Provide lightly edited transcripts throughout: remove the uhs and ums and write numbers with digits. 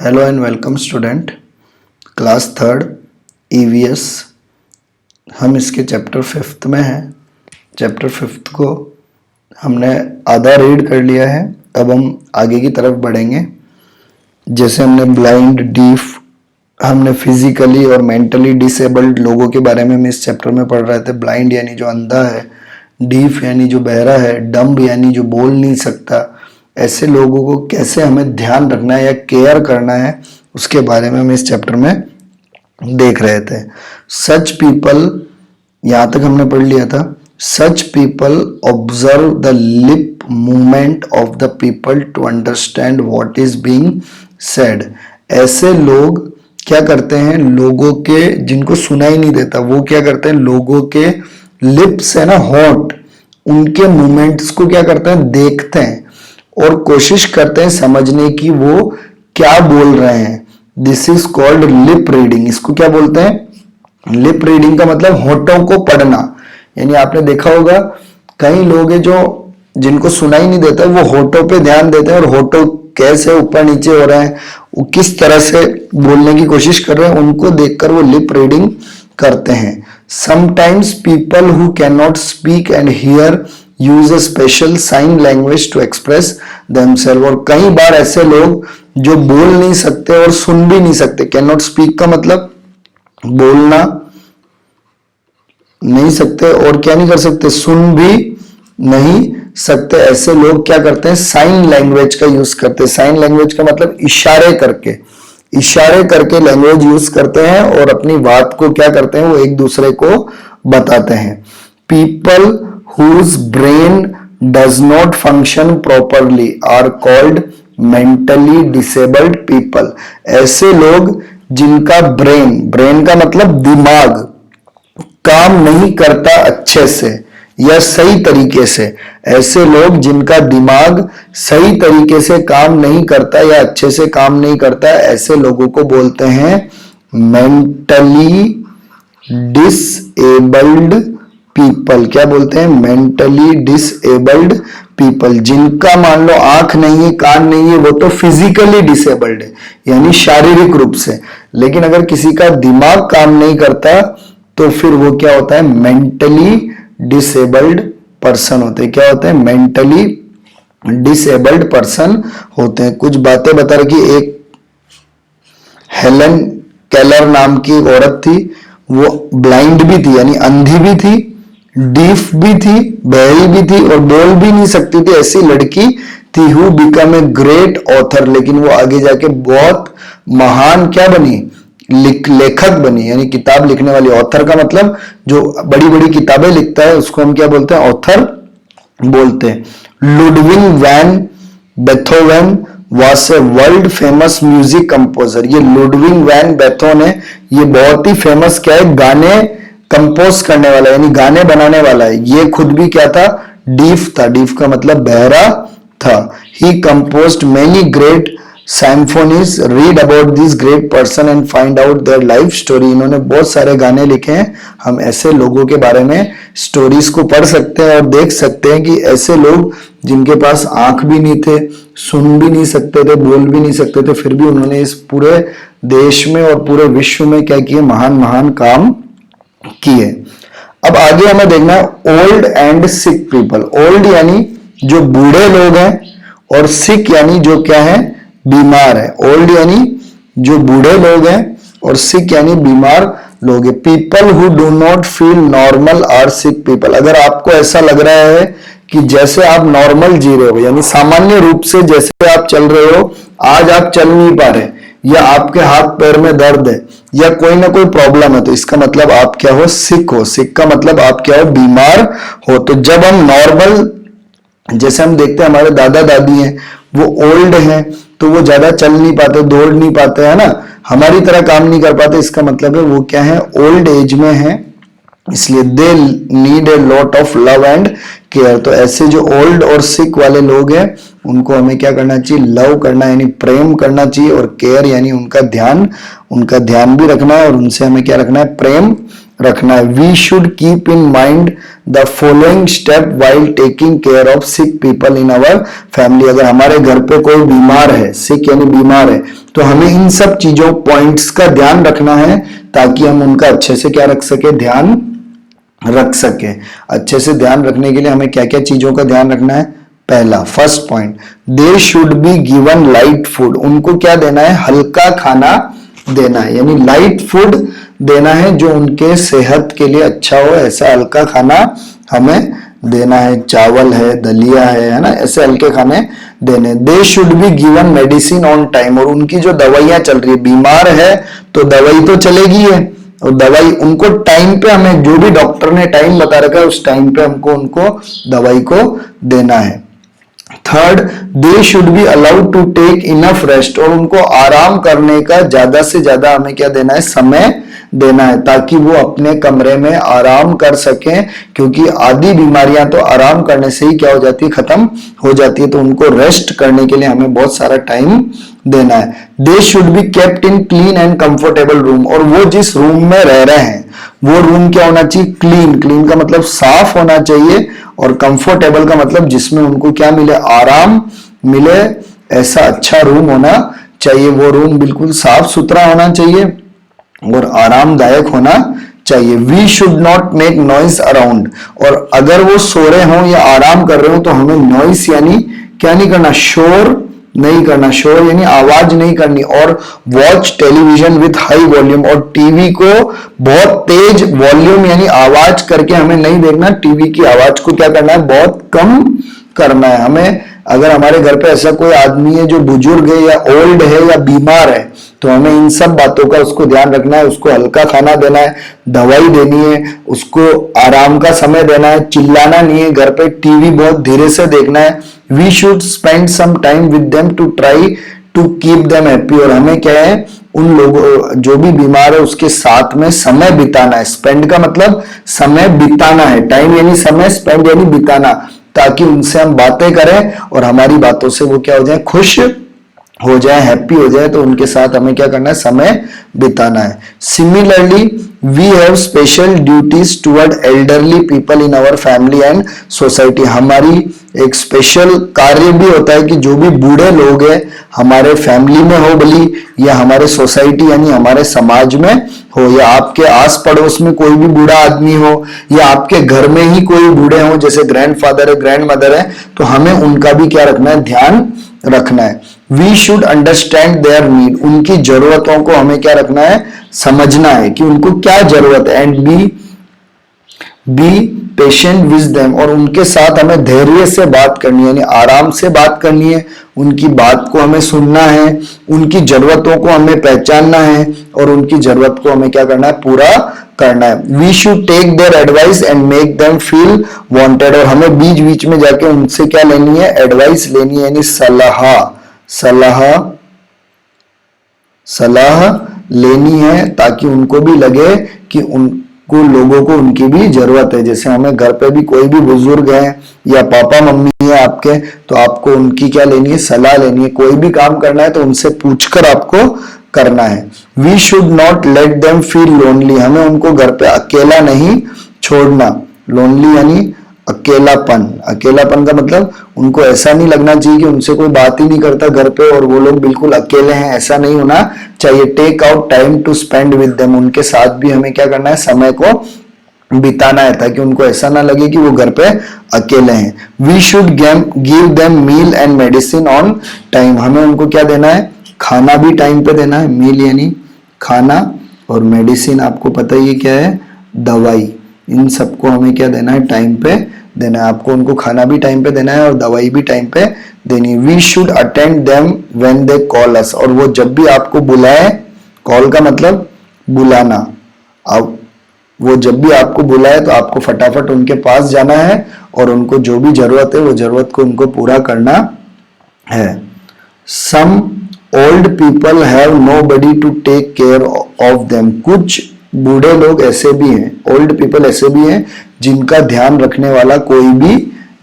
Hello and welcome student, class third EVS. हम इसके chapter fifth में हैं। चैप्टर फिफ्थ को हमने आधा रीड कर लिया है। अब हम आगे की तरफ बढ़ेंगे। जैसे हमने ब्लाइंड, डीफ, हमने फिजिकली और मेंटली डिसेबल्ड लोगों के बारे में हम इस चैप्टर में पढ़ रहे थे। ब्लाइंड यानी जो अंधा है, डीफ यानी जो बहरा है, डम्ब यानी जो बोल नहीं सकता। ऐसे लोगों को कैसे हमें ध्यान रखना है या केयर करना है, उसके बारे में हम इस चैप्टर में देख रहे थे। सच पीपल, यहां तक हमने पढ़ लिया था। Such people observe the lip movement of the people to understand what is being said. ऐसे लोग क्या करते हैं, लोगों के, जिनको सुनाई नहीं देता, वो क्या करते हैं, लोगों के लिप्स है ना, होंठ, उनके मूवमेंट्स को क्या करते हैं, देखते हैं और कोशिश करते हैं समझने की वो क्या बोल रहे हैं। This is called lip reading. इसको क्या बोलते हैं, लिप रीडिंग का मतलब होठों को पढ़ना। यानी आपने देखा होगा कई लोग हैं जो, जिनको सुनाई नहीं देता, वो होठों पे ध्यान देते हैं और होठों कैसे ऊपर नीचे हो रहे हैं, वो किस तरह से बोलने की कोशिश कर रहे हैं, उनको देखकर वो लिप रीडिंग करते हैं। Sometimes people who can not speak and hear use a special sign language to express themselves. और कई बार ऐसे लोग जो बोल नहीं सकते और सुन भी नहीं सकते, कैन नॉट स्पीक का मतलब बोलना नहीं सकते और क्या नहीं कर सकते, सुन भी नहीं सकते, ऐसे लोग क्या करते हैं, साइन लैंग्वेज का यूज करते हैं। साइन लैंग्वेज का मतलब इशारे करके लैंग्वेज यूज करते हैं और अपनी बात को क्या करते हैं, वो एक दूसरे को बताते हैं। People whose brain does not function properly are called mentally disabled people। ऐसे लोग जिनका ब्रेन का मतलब दिमाग काम नहीं करता अच्छे से या सही तरीके से, ऐसे लोग जिनका दिमाग सही तरीके से काम नहीं करता या अच्छे से काम नहीं करता, ऐसे लोगों को बोलते हैं मेंटली डिसेबल्ड पीपल। क्या बोलते हैं, मेंटली डिसेबल्ड पीपल। जिनका मान लो आंख नहीं है, कान नहीं है, वो तो फिजिकली डिसेबल्ड है, यानी शारीरिक रूप से। लेकिन अगर किसी का दिमाग काम नहीं करता तो फिर वो क्या होता है, मेंटली डिसेबल्ड पर्सन होते हैं। क्या होते हैं, मेंटली डिसेबल्ड पर्सन होते हैं। कुछ बातें बता रही कि एक हेलन केलर नाम की एक औरत थी, वो ब्लाइंड भी थी यानी अंधी भी थी, डीफ भी थी, बहरी भी थी और बोल भी नहीं सकती थी। ऐसी लड़की थी who become a great author. लेकिन वो आगे जाके बहुत महान क्या बनी, लेखक बनी, यानी किताब लिखने वाली। ऑथर का मतलब जो बड़ी बड़ी किताबें लिखता है उसको हम क्या बोलते हैं, ऑथर बोलते हैं। Ludwig van Beethoven was a world famous music composer. ये लुडविग वैन बेथोवेन है, ये बहुत ही फेमस क्या है, गाने कंपोज करने वाला, यानी गाने बनाने वाला है। ये खुद भी क्या था, डीफ था। डीफ का मतलब बहरा था। He composed many great symphonies. Read about this great person and find out their life story. इन्होंने बहुत सारे गाने लिखे हैं। हम ऐसे लोगों के बारे में स्टोरीज को पढ़ सकते हैं और देख सकते हैं कि ऐसे लोग जिनके पास आंख भी नहीं थे, सुन भी नहीं सकते थे, बोल भी नहीं सकते थे, फिर भी उन्होंने इस पूरे देश में और पूरे विश्व में क्या किए, महान महान काम किए। अब आगे हमें देखना है old and sick people. Old यानी जो बूढ़े लोग हैं और सिक यानी जो क्या है, बीमार है। ओल्ड यानी जो बूढ़े लोग हैं और सिक यानी बीमार लोग हैं। People who do not feel normal are sick people. अगर आपको ऐसा लग रहा है कि जैसे आप नॉर्मल जी रहे हो, यानी सामान्य रूप से जैसे आप चल रहे हो, आज आप चल नहीं पा रहे या आपके हाथ पैर में दर्द है या कोई ना कोई प्रॉब्लम है, तो इसका मतलब आप क्या हो, सिक हो। सिक का मतलब आप क्या हो, बीमार हो। तो जब हम नॉर्मल, जैसे हम देखते हैं हमारे दादा दादी हैं, वो ओल्ड हैं तो वो ज्यादा चल नहीं पाते, दौड़ नहीं पाते, है ना, हमारी तरह काम नहीं कर पाते। इसका मतलब है वो क्या है, ओल्ड एज में है, इसलिए they need a lot of love and care. तो ऐसे जो ओल्ड और सिक वाले लोग हैं उनको हमें क्या करना चाहिए, लव करना यानी प्रेम करना चाहिए, और केयर यानी उनका ध्यान भी रखना है और उनसे हमें क्या रखना है, प्रेम रखना है। We should keep in mind the following step while taking care of sick people in our family. अगर हमारे घर पे कोई बीमार है, सिक यानी बीमार है, तो हमें इन सब चीजों पॉइंट्स का ध्यान रखना है ताकि हम उनका अच्छे से क्या रख सके, ध्यान रख सके। अच्छे से ध्यान रखने के लिए हमें क्या क्या चीजों का ध्यान रखना है। पहला, first point, they should be given light food. उनको क्या देना है, हल्का खाना देना है, यानी लाइट फूड देना है जो उनके सेहत के लिए अच्छा हो, ऐसा हल्का खाना हमें देना है। चावल है, दलिया है ना, ऐसे हल्के खाने देने। दे should be given medicine on time. और उनकी जो दवाइयां चल रही है, बीमार है तो दवाई तो चलेगी है, और दवाई उनको टाइम पे, हमें जो भी डॉक्टर ने टाइम बता रखा है उस टाइम पे हमको उनको दवाई को देना है। Third, they should be allowed to take enough rest. और उनको आराम करने का ज्यादा से ज्यादा हमें क्या देना है, समय देना है, ताकि वो अपने कमरे में आराम कर सकें, क्योंकि आधी बीमारियां तो आराम करने से ही क्या हो जाती है, खत्म हो जाती है। तो उनको रेस्ट करने के लिए हमें बहुत सारा टाइम देना है। दे should be kept in clean and comfortable room. और वो जिस रूम में रह रहे हैं वो रूम क्या होना चाहिए, क्लीन। क्लीन का मतलब साफ होना चाहिए, और कंफर्टेबल का मतलब जिसमें उनको क्या मिले, आराम मिले, ऐसा अच्छा रूम होना चाहिए। वो रूम बिल्कुल साफ सुथरा होना चाहिए और आरामदायक होना चाहिए। We should not make noise around. और अगर वो सो रहे हो या आराम कर रहे हो तो हमें नॉइस यानी क्या नहीं करना, शोर नहीं करना। शोर यानी आवाज नहीं करनी। और watch television with high volume. और टीवी को बहुत तेज वॉल्यूम यानी आवाज करके हमें नहीं देखना। टीवी की आवाज को क्या करना है, बहुत कम करना है हमें। अगर हमारे घर पे ऐसा कोई आदमी है जो बुजुर्ग है या ओल्ड है या बीमार है, तो हमें इन सब बातों का उसको ध्यान रखना है। उसको हल्का खाना देना है, दवाई देनी है, उसको आराम का समय देना है, चिल्लाना नहीं है, घर पे टीवी बहुत धीरे से देखना है। We should spend some time with them to try to keep them happy. और हमें क्या है, उन लोगों जो भी बीमार है उसके साथ में समय बिताना है। स्पेंड का मतलब समय बिताना है, टाइम यानी समय, स्पेंड यानी बिताना, ताकि उनसे हम बातें करें और हमारी बातों से वो क्या हो जाए, खुश हो जाए, हैप्पी हो जाए। तो उनके साथ हमें क्या करना है, समय बिताना है। Similarly we have special duties toward elderly people in our family and society. हमारी एक स्पेशल कार्य भी होता है कि जो भी बूढ़े लोग हैं हमारे फैमिली में हो भली, या हमारे सोसाइटी यानी हमारे समाज में हो, या आपके आस पड़ोस में कोई भी बूढ़ा आदमी हो, या आपके घर में ही कोई बूढ़े हो, जैसे ग्रैंडफादर है, ग्रैंड मदर है, तो हमें उनका भी क्या रखना है, ध्यान रखना है। We should understand their need. उनकी जरूरतों को हमें क्या रखना है, समझना है कि उनको क्या जरूरत है। And be patient with them. और उनके साथ हमें धैर्य से बात करनी है, यानी आराम से बात करनी है। उनकी बात को हमें सुनना है, उनकी जरूरतों को हमें पहचानना है, और उनकी जरूरत को हमें क्या करना है, पूरा करना है। We should take their advice and make them feel wanted. और हमें बीच बीच में जाके उनसे क्या लेनी है, एडवाइस लेनी है, यानी सलाह लेनी है, ताकि उनको भी लगे कि उनको लोगों को उनकी भी जरूरत है। जैसे हमें घर पे भी कोई भी बुजुर्ग है या पापा मम्मी है आपके, तो आपको उनकी क्या लेनी है, सलाह लेनी है। कोई भी काम करना है तो उनसे पूछकर आपको करना है। We should not let them feel lonely. हमें उनको घर पे अकेला नहीं छोड़ना। लोनली यानी अकेलापन। अकेलापन का मतलब उनको ऐसा नहीं लगना चाहिए कि उनसे कोई बात ही नहीं करता घर पे और वो लोग बिल्कुल अकेले हैं, ऐसा नहीं होना चाहिए। Take out time to spend with them. उनके साथ भी हमें क्या करना है, समय को बिताना है, ताकि उनको ऐसा ना लगे कि वो घर पे अकेले हैं। We should give them meal and medicine on time. हमें उनको क्या देना है, खाना भी टाइम पे देना है। मील यानी खाना, और मेडिसिन आपको पता ही क्या है, दवाई। इन सबको हमें क्या देना है, टाइम पे देना है। आपको उनको खाना भी टाइम पे देना है और दवाई भी टाइम पे देनी है। We should attend them when they call us. और वो जब भी आपको बुलाए, कॉल का मतलब बुलाना, अब वो जब भी आपको बुलाए तो आपको फटाफट उनके पास जाना है और उनको जो भी जरूरत है वो जरूरत को उनको पूरा करना है। Some old people have nobody to take care of them. कुछ बूढ़े लोग ऐसे भी हैं, ओल्ड पीपल ऐसे भी हैं जिनका ध्यान रखने वाला कोई भी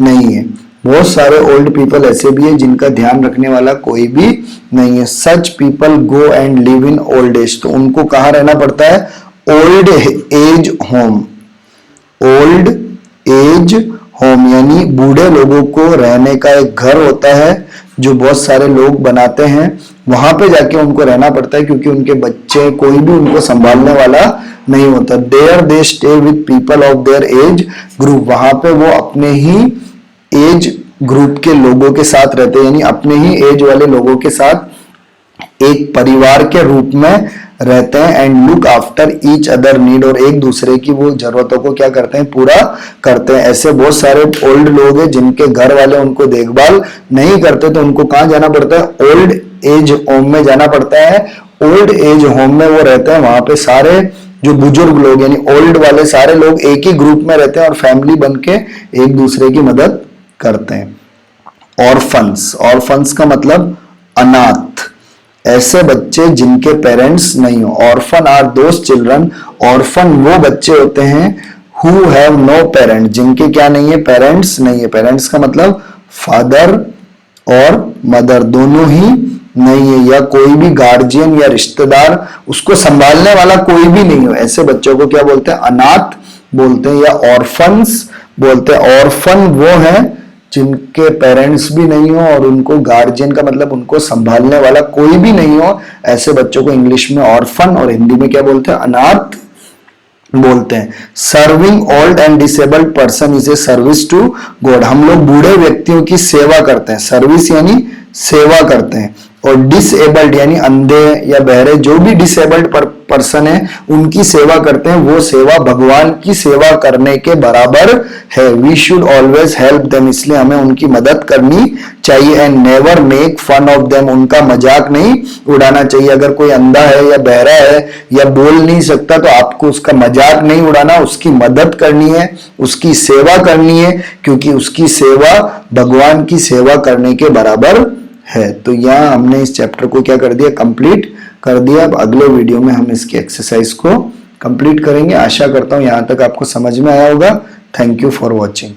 नहीं है। बहुत सारे ओल्ड पीपल ऐसे भी हैं जिनका ध्यान रखने वाला कोई भी नहीं है। Such people go and live in old age. तो उनको कहाँ रहना पड़ता है, old age home, old age home यानी बूढ़े लोगों को रहने का एक घर होता है जो बहुत सारे लोग बनाते हैं, वहां पे जाके उनको रहना पड़ता है क्योंकि उनके बच्चे कोई भी उनको संभालने वाला नहीं होता। There they stay with people of their age group, वहां पे वो अपने ही एज ग्रुप के लोगों के साथ रहते हैं, यानी अपने ही एज वाले लोगों के साथ एक परिवार के रूप में रहते हैं। And look after each other need, और एक दूसरे की वो जरूरतों को क्या करते हैं, पूरा करते हैं। ऐसे बहुत सारे ओल्ड लोग हैं जिनके घर वाले उनको देखभाल नहीं करते, तो उनको कहाँ जाना पड़ता है, ओल्ड एज होम में जाना पड़ता है। ओल्ड एज होम में वो रहते हैं, वहां पे सारे जो बुजुर्ग लोग यानी ओल्ड वाले सारे लोग एक ही ग्रुप में रहते हैं और फैमिली बन के एक दूसरे की मदद करते हैं। ऑर्फन्स, ऑर्फन्स का मतलब अनाथ, ऐसे बच्चे जिनके पेरेंट्स नहीं हो। Orphan are those children, orphan वो बच्चे होते हैं हु हैव नो पेरेंट, जिनके क्या नहीं है, पेरेंट्स नहीं है। पेरेंट्स का मतलब फादर और मदर दोनों ही नहीं है, या कोई भी गार्जियन या रिश्तेदार उसको संभालने वाला कोई भी नहीं हो, ऐसे बच्चों को क्या बोलते हैं, अनाथ बोलते हैं या ऑर्फन्स बोलते हैं। ऑर्फन वो है जिनके पेरेंट्स भी नहीं हो और उनको गार्जियन का मतलब उनको संभालने वाला कोई भी नहीं हो, ऐसे बच्चों को इंग्लिश में ऑर्फन और हिंदी में क्या बोलते हैं, अनाथ बोलते हैं। Serving old and disabled person is a service to God, हम लोग बूढ़े व्यक्तियों की सेवा करते हैं, सर्विस यानी सेवा करते हैं। और डिसेबल्ड यानी अंधे या बहरे, जो भी डिसेबल्ड पर्सन है उनकी सेवा करते हैं, वो सेवा भगवान की सेवा करने के बराबर है। We should always help them, इसलिए हमें उनकी मदद करनी चाहिए। And never make fun of them, उनका मजाक नहीं उड़ाना चाहिए। अगर कोई अंधा है या बहरा है या बोल नहीं सकता तो आपको उसका मजाक नहीं उड़ाना, उसकी मदद करनी है, उसकी सेवा करनी है, क्योंकि उसकी सेवा भगवान की सेवा करने के बराबर है। तो यहाँ हमने इस चैप्टर को क्या कर दिया, कंप्लीट कर दिया। अब अगले वीडियो में हम इसकी एक्सरसाइज को कंप्लीट करेंगे। आशा करता हूँ यहाँ तक आपको समझ में आया होगा। Thank you for watching.